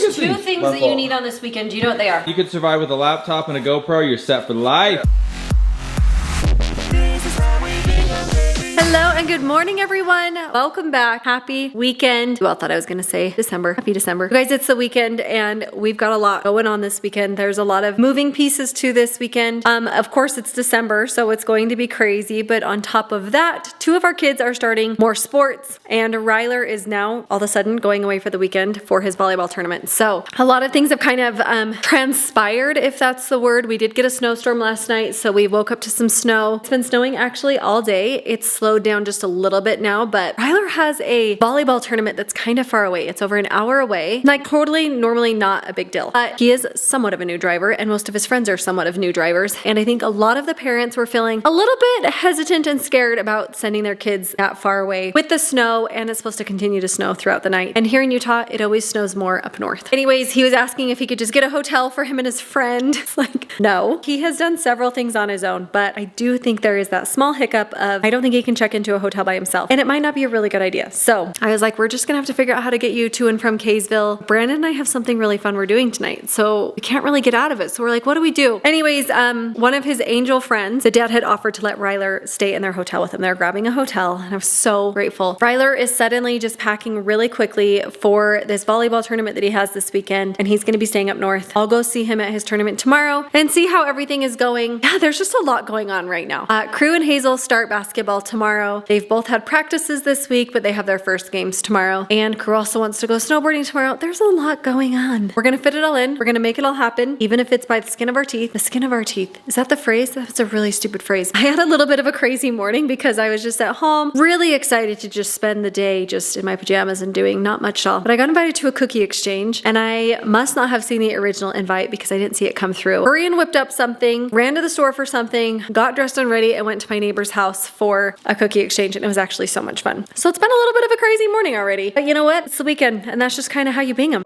There's two things that you need on this weekend. Do you know what they are? You could survive with a laptop and a GoPro. You're set for life. Hello and good morning, everyone. Welcome back. Happy weekend. Well, I thought I was going to say December. Happy December. You guys, it's the weekend and we've got a lot going on this weekend. There's a lot of moving pieces to this weekend. Of course, it's December, so it's going to be crazy. But on top of that, two of our kids are starting more sports and Ryler is now all of a sudden going away for the weekend for his volleyball tournament. So a lot of things have kind of transpired, if that's the word. We did get a snowstorm last night, so we woke up to some snow. It's been snowing actually all day. It's slowed down just a little bit now, but Ryler has a volleyball tournament that's kind of far away. It's over an hour away. Like totally normally not a big deal. He is somewhat of a new driver and most of his friends are somewhat of new drivers. And I think a lot of the parents were feeling a little bit hesitant and scared about sending their kids that far away with the snow, and it's supposed to continue to snow throughout the night. And here in Utah, it always snows more up north. Anyways, he was asking if he could just get a hotel for him and his friend. It's like, no. He has done several things on his own, but I do think there is that small hiccup of I don't think he can check into a hotel by himself. And it might not be a really good idea. So I was like, we're just gonna have to figure out how to get you to and from Kaysville. Brandon and I have something really fun we're doing tonight. So we can't really get out of it. So we're like, what do we do? Anyways, one of his angel friends, the dad had offered to let Ryler stay in their hotel with him. They're grabbing a hotel and I'm so grateful. Ryler is suddenly just packing really quickly for this volleyball tournament that he has this weekend. And he's gonna be staying up north. I'll go see him at his tournament tomorrow and see how everything is going. Yeah, there's just a lot going on right now. Crew and Hazel start basketball tomorrow. They've both had practices this week, but they have their first games tomorrow. And Crew also wants to go snowboarding tomorrow. There's a lot going on. We're gonna fit it all in. We're gonna make it all happen, even if it's by the skin of our teeth. The skin of our teeth. Is that the phrase? That's a really stupid phrase. I had a little bit of a crazy morning because I was just at home, really excited to just spend the day just in my pajamas and doing not much at all. But I got invited to a cookie exchange and I must not have seen the original invite because I didn't see it come through. Hurry and whipped up something, ran to the store for something, got dressed and ready and went to my neighbor's house for a cookie exchange, and it was actually so much fun. So it's been a little bit of a crazy morning already. But you know what? It's the weekend and that's just kind of how you Bingham.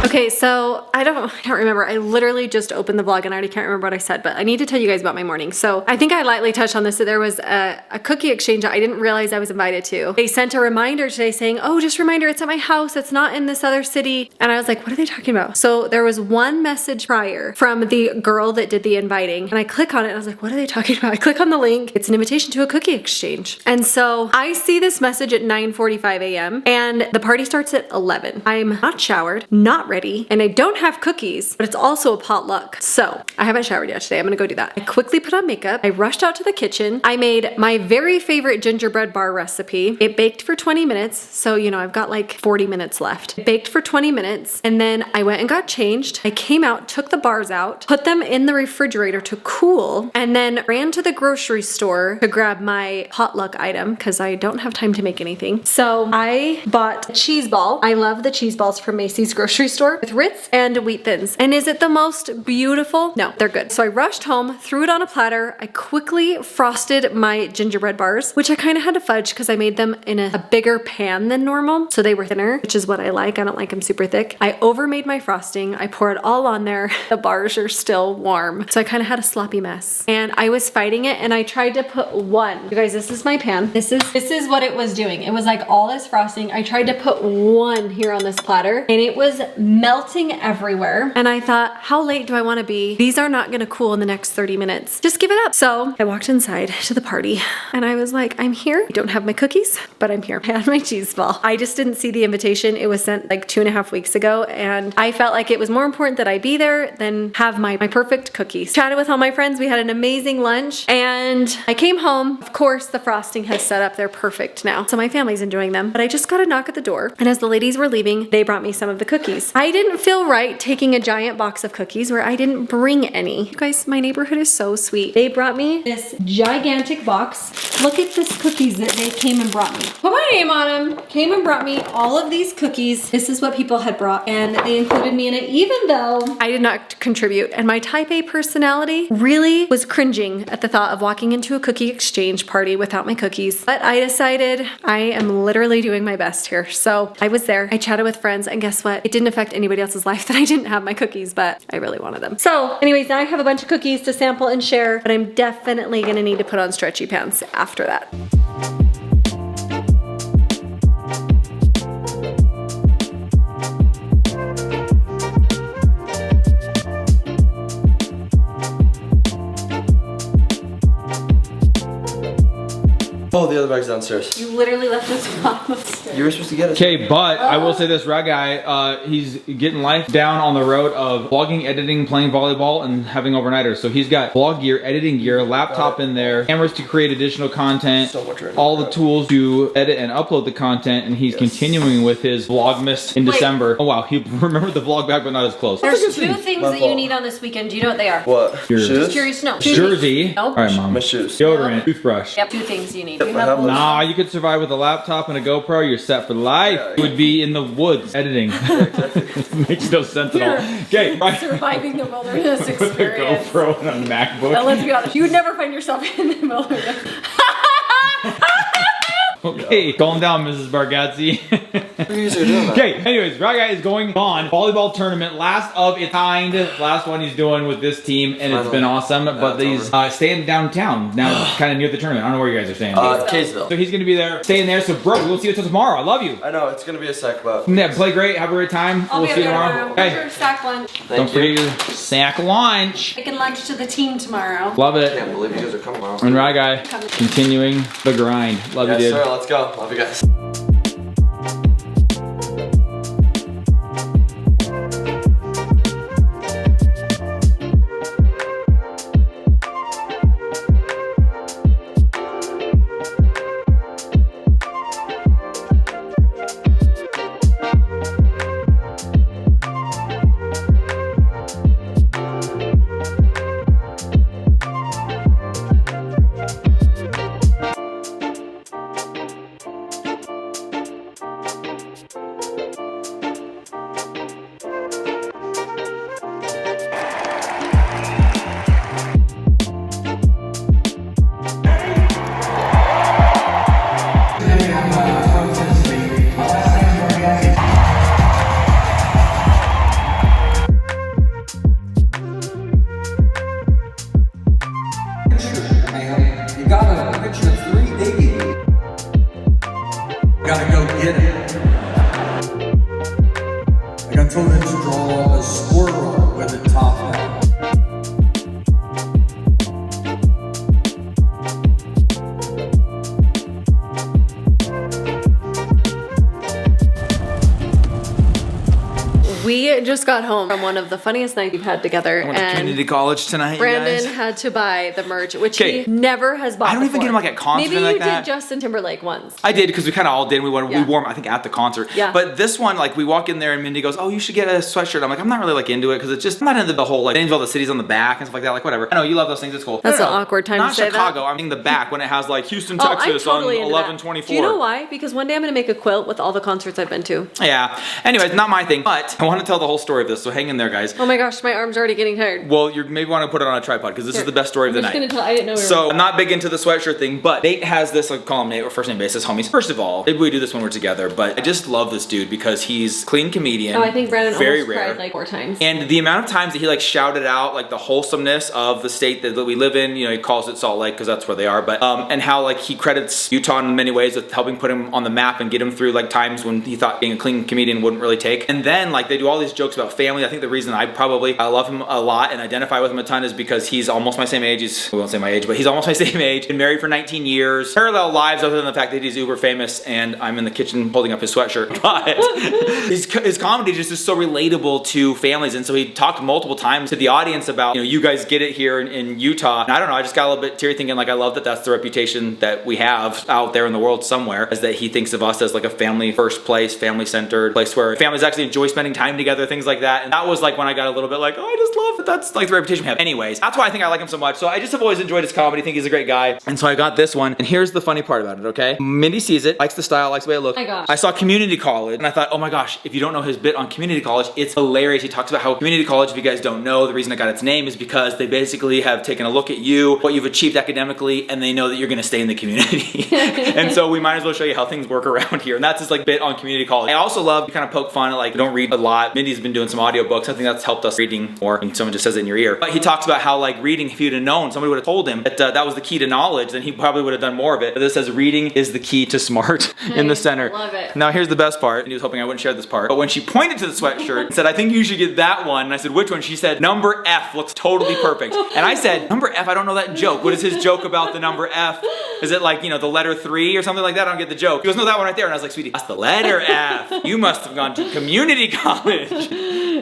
Okay, so I can't remember. I literally just opened the vlog and I already can't remember what I said, but I need to tell you guys about my morning. So I think I lightly touched on this, that there was a cookie exchange that I didn't realize I was invited to. They sent a reminder today saying, oh, just a reminder, it's at my house. It's not in this other city. And I was like, what are they talking about? So there was one message prior from the girl that did the inviting. And I click on it and I was like, what are they talking about? I click on the link. It's an invitation to a cookie exchange. And so I see this message at 9:45 a.m. and the party starts at 11. I'm not showered, not ready, and I don't have cookies, but it's also a potluck. So I haven't showered yet today. I'm gonna go do that. I quickly put on makeup. I rushed out to the kitchen. I made my very favorite gingerbread bar recipe. It baked for 20 minutes. So, you know, I've got like 40 minutes left. It baked for 20 minutes. And then I went and got changed. I came out, took the bars out, put them in the refrigerator to cool, and then ran to the grocery store to grab my potluck item because I don't have time to make anything. So I bought a cheese ball. I love the cheese balls from Macy's grocery store with Ritz and wheat thins. And is it the most beautiful? No, they're good. So I rushed home, threw it on a platter. I quickly frosted my gingerbread bars, which I kind of had to fudge because I made them in a bigger pan than normal. So they were thinner, which is what I like. I don't like them super thick. I overmade my frosting. I poured it all on there. The bars are still warm. So I kind of had a sloppy mess. And I was fighting it and I tried to put one. You guys, this is my pan. This is what it was doing. It was like all this frosting. I tried to put one here on this platter and it was melting everywhere. And I thought, how late do I want to be? These are not going to cool in the next 30 minutes. Just give it up. So I walked inside to the party and I was like, I'm here. I don't have my cookies, but I'm here. I had my cheese ball. I just didn't see the invitation. It was sent like 2.5 weeks ago. And I felt like it was more important that I be there than have my perfect cookies. Chatted with all my friends. We had an amazing lunch and I came home. Of course, the frosting has set up. They're perfect now. So my family's enjoying them, but I just got a knock at the door. And as the ladies were leaving, they brought me some of the cookies. I didn't feel right taking a giant box of cookies where I didn't bring any. You guys, my neighborhood is so sweet. They brought me this gigantic box. Look at this cookies that they came and brought me. Put my name on them. Came and brought me all of these cookies. This is what people had brought and they included me in it even though I did not contribute. And my type A personality really was cringing at the thought of walking into a cookie exchange party without my cookies. But I decided I am literally doing my best here. So I was there. I chatted with friends and guess what? It didn't affect any anybody else's life that I didn't have my cookies, but I really wanted them. So anyways, now I have a bunch of cookies to sample and share, but I'm definitely gonna need to put on stretchy pants after that. Oh, the other bag's downstairs. You literally left this on the stairs. You were supposed to get it. Okay, but I will say this, Rad Guy, he's getting life down on the road of vlogging, editing, playing volleyball, and having overnighters. So he's got vlog gear, editing gear, laptop in there, cameras to create additional content, So much right all now. the tools to edit and upload the content, and he's continuing with his Vlogmas in Wait. December. Oh wow, he remembered the vlog back, but not as close. There's two things My that you fault. need on this weekend. Do you know what they are? What? Yours. Shoes? Curious to know. Jersey. Nope. All right, Mom. My shoes. Deodorant, toothbrush. Yep, two things you need. Yep, You I have have both. those. Nah, you could survive with a laptop and a GoPro. You're set for life. Yeah, You would be in the woods editing. Makes no sense at all. Okay, right. Surviving the wilderness With a experience. GoPro and a MacBook. Now, let's be honest, you would never find yourself in the wilderness. Okay, calm down, Mrs. Bargatze. What are you guys doing that? Okay, anyways, Rad Guy is going on volleyball tournament, last of its kind, last one he's doing with this team, and it's been awesome. But he's staying downtown now, kind of near the tournament. I don't know where you guys are staying. Kaysville. So he's gonna be there, staying there. So, bro, we'll see you till tomorrow. I love you. I know, it's gonna be a sec, but... Yeah, play great. Have a great time. I'll We'll be see you there tomorrow. tomorrow. Okay. Sure, sack lunch. Don't forget your sack lunch. Making lunch to the team tomorrow. Love I it. can't believe you guys are coming out. And Rad Guy, continuing the grind. Love Yes, you, dude. sir, let's go. Love you guys. You got a picture of 3 baby. Gotta go get it. I got told him to draw a squirrel with a top hat. We just got home from one of the funniest nights we've had together, I went to and community college tonight, Brandon you guys. had to buy the merch, which Okay. he never has bought. I don't even get him, like, at concerts Maybe or you like that. did Justin Timberlake once. I did because we kind of all did. We wore Yeah. them, I think, at the concert. Yeah. But this one, like, we walk in there and Mindy goes, "Oh, you should get a sweatshirt." I'm like, I'm not really like into it because it's just I'm not into the whole like names all the cities on the back and stuff like that. Like whatever. I know you love those things. It's cool. That's No, an no, awkward time not to say that. Chicago. I mean the back when it has like Houston, Oh, I'm Texas totally on into that. 11/24. Do you know why? Because one day I'm gonna make a quilt with all the concerts I've been to. Yeah. Anyways, not my thing. But I want to tell the whole story of this. So hang in there, guys. Oh my gosh, my arm's already getting tired. Well, you maybe want to put it on a tripod because this is the best story of the I'm night. just gonna tell. I didn't know. So I'm not big into the sweatshirt thing, but Nate has this, like call him Nate or first name basis, homies. First of all, maybe we do this when we're together, but I just love this dude because he's clean comedian. Oh, I think Brandon very almost rare. cried like 4 times. And the amount of times that he like shouted out like the wholesomeness of the state that we live in, you know, he calls it Salt Lake because that's where they are, but and how like he credits Utah in many ways with helping put him on the map and get him through like times when he thought being a clean comedian wouldn't really take. And then like they do all these jokes about family. I think the reason I love him a lot and identify with him a ton is because he's almost my same age. We won't say my age, but he's almost my same age. Been married for 19 years. Parallel lives other than the fact that he's uber famous and I'm in the kitchen holding up his sweatshirt. But his comedy just is so relatable to families. And so he talked multiple times to the audience about, you know, you guys get it here in Utah. And I don't know, I just got a little bit teary thinking like I love that that's the reputation that we have out there in the world somewhere, is that he thinks of us as like a family first place, family centered place where families actually enjoy spending time together, things like that. And that was like when I got a little bit like, oh, I just love but that's like the reputation we have. Anyways, that's why I think I like him so much. So I just have always enjoyed his comedy, think he's a great guy. And so I got this one, and here's the funny part about it, okay? Mindy sees it, likes the style, likes the way it looks. Oh my gosh. I saw Community College, and I thought, oh my gosh, if you don't know his bit on Community College, it's hilarious. He talks about how Community College, if you guys don't know, the reason it got its name is because they basically have taken a look at you, what you've achieved academically, and they know that you're gonna stay in the community. And so we might as well show you how things work around here. And that's his like bit on Community College. I also love to kind of poke fun at like, don't read a lot. Mindy's been doing some audiobooks. I think that's helped us reading more when someone just says it in your ear. But he talks about how like reading, if he'd have known, somebody would have told him that that was the key to knowledge, then he probably would have done more of it. But this says reading is the key to smart in the center. Love it. Now here's the best part, and he was hoping I wouldn't share this part. But when she pointed to the sweatshirt and said, I think you should get that one, and I said, which one? She said, number F looks totally perfect. And I said, number F, I don't know that joke. What is his joke about the number F? Is it like, you know, the letter 3 or something like that? I don't get the joke. He goes, no, that one right there. And I was like, sweetie, that's the letter F. You must have gone to community college.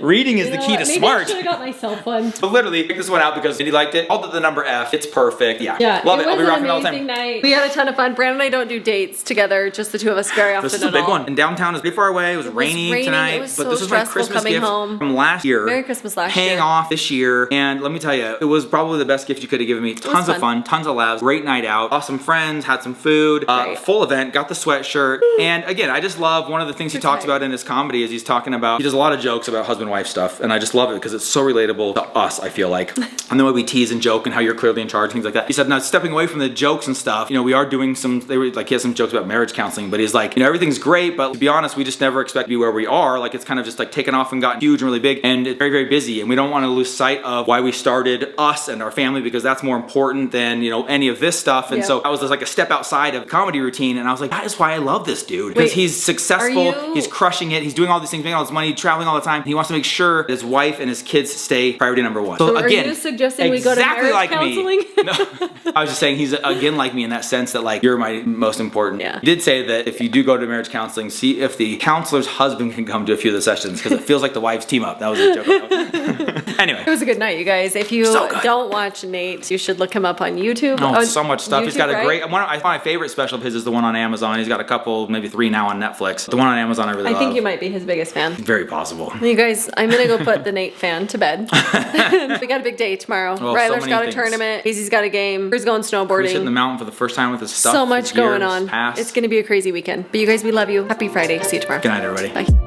Reading is the key to smart. I should have got myself one. So literally, pick this one out because Mindy liked it. Called it the number F. It's perfect. Yeah. Love it. Was I'll be an rocking it all the amazing time. night. We had a ton of fun. Brandon and I don't do dates together, just the two of us very often. This is a big one. And downtown is pretty far away. It was rainy tonight. It was but so this was my stressful Christmas coming gift home. from last year. Merry Christmas last paying year. off this year. And let me tell you, it was probably the best gift you could have given me. Tons of fun, tons of laughs, great night out, awesome friends, had some food, full event, got the sweatshirt. And again, I just love one of the things he talks about in his comedy is he's talking about, he does a lot of jokes about husband-wife stuff. And I just love it because it's so relatable to us, I feel like. And the way we tease and joke and how you're clearly in charge, things like that. He said, now stepping away from the jokes and stuff, you know, we are doing some, they were like, he has some jokes about marriage counseling, but he's like, you know, everything's great, but to be honest, we just never expect to be where we are. Like it's kind of just like taken off and gotten huge and really big and it's very, very busy. And we don't want to lose sight of why we started us and our family because that's more important than, you know, any of this stuff. And so I was just like a step outside of comedy routine and I was like, that is why I love this dude. Because he's successful, he's crushing it, he's doing all these things, making all this money, traveling all the time. And he wants to make sure his wife and his kids stay priority number one. So again, are you suggesting we go to marriage like counseling? Me. No, I was just saying he's again like me in that sense that like you're my most important. Yeah. He did say that if you do go to marriage counseling, see if the counselor's husband can come to a few of the sessions because it feels like the wives team up. That was a joke. Anyway. It was a good night, you guys. If you don't watch Nate, you should look him up on YouTube. Oh, so much stuff. He's got a great one. I find my favorite special of his is the one on Amazon. He's got a couple, maybe 3 now on Netflix. The one on Amazon I really love. I think you might be his biggest fan. Very possible. You guys, I'm gonna go put the Nate fan to bed. We got a big day tomorrow. Oh, Ryler's got a tournament. Easy's got a game. He's going snowboarding. He's hitting the mountain for the first time with his stuff. So much going on. Past. It's gonna be a crazy weekend. But you guys, we love you. Happy Friday. See you tomorrow. Good night, everybody. Bye.